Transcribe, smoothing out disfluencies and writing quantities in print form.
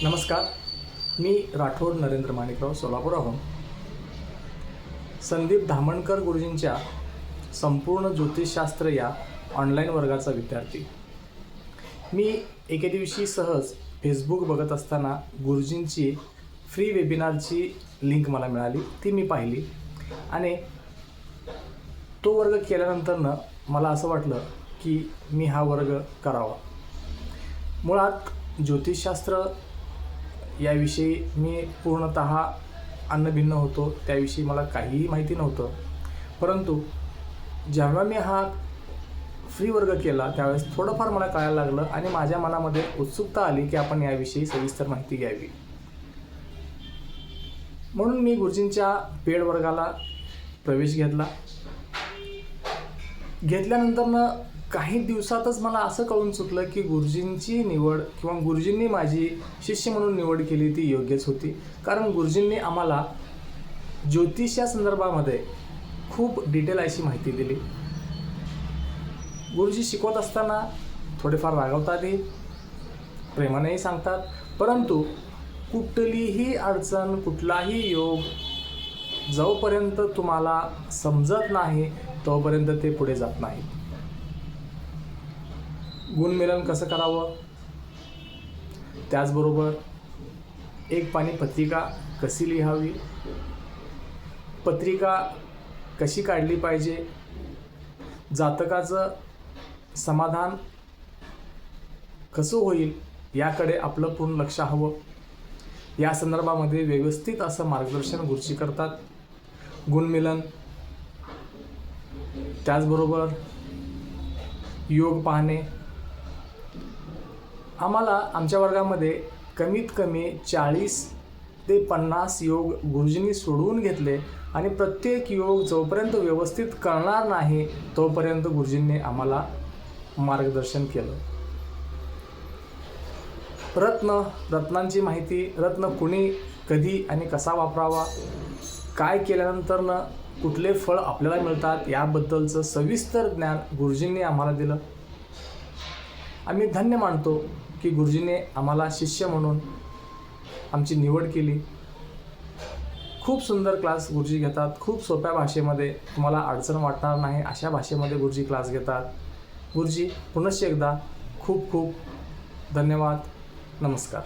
नमस्कार, मी राठोड नरेंद्र माणिकराव सोलापुराहून संदीप धामणकर गुरुजींच्या संपूर्ण ज्योतिषशास्त्र या ऑनलाईन वर्गाचा विद्यार्थी। मी एके दिवशी सहज फेसबुक बघत असताना गुरुजींची फ्री वेबिनारची लिंक मला मिळाली, ती मी पाहिली आणि तो वर्ग केल्यानंतरनं मला असं वाटलं की मी हा वर्ग करावा। मुळात ज्योतिषशास्त्र याविषयी मी पूर्णतः अन्नभिन्न होतो, त्याविषयी मला काहीही माहिती नव्हतं। परंतु जेव्हा मी हा फ्री वर्ग केला त्यावेळेस थोडंफार मला कळायला लागलं आणि माझ्या मनामध्ये उत्सुकता आली की आपण याविषयी सविस्तर माहिती घ्यावी। म्हणून मी गुरुजींच्या पेड वर्गाला प्रवेश घेतल्यानंतरनं काही दिवसातच मला असं कळून चुकलं की गुरुजींची निवड किंवा गुरुजींनी माझी शिष्य म्हणून निवड केली ती योग्यच होती। कारण गुरुजींनी आम्हाला ज्योतिष या संदर्भामध्ये खूप डिटेल अशी माहिती दिली। गुरुजी शिकवत असताना थोडेफार रागवतातही, प्रेमानेही सांगतात, परंतु कुठलीही अडचण कुठलाही योग जोपर्यंत तुम्हाला समजत नाही तोपर्यंत ते पुढे जात नाही। गुणमिलन कसं करावं, त्याचबरोबर एक पानी पत्रिका कशी लिहावी, पत्रिका कशी काढली पाहिजे, जातकाचं समाधान कसं होईल याकडे आपलं पूर्ण लक्ष हवं। या संदर्भामध्ये व्यवस्थित असं मार्गदर्शन गुरुजी करतात। गुणमिलन, त्याचबरोबर योग पाहणे। आम्हाला आमच्या वर्गामध्ये कमीत कमी 40 ते 50 योग गुरुजींनी सोडवून घेतले आणि प्रत्येक योग जोपर्यंत व्यवस्थित कळणार नाही तोपर्यंत गुरुजींनी आम्हाला मार्गदर्शन केलं। रत्नांची माहिती, रत्न कुणी कधी आणि कसा वापरावा, काय केल्यानंतरनं कुठले फळ आपल्याला मिळतात याबद्दलचं सविस्तर ज्ञान गुरुजींनी आम्हाला दिलं। आम्ही धन्य मानतो की गुरुजींनी आम्हाला शिष्य म्हणून आमची निवड केली। खूप सुंदर क्लास गुरुजी घेतात, खूप सोप्या भाषेमध्ये, तुम्हाला अडचण वाटणार नाही अशा भाषेमध्ये गुरुजी क्लास घेतात। गुरुजी पुनश्च एकदा खूप खूप धन्यवाद। नमस्कार।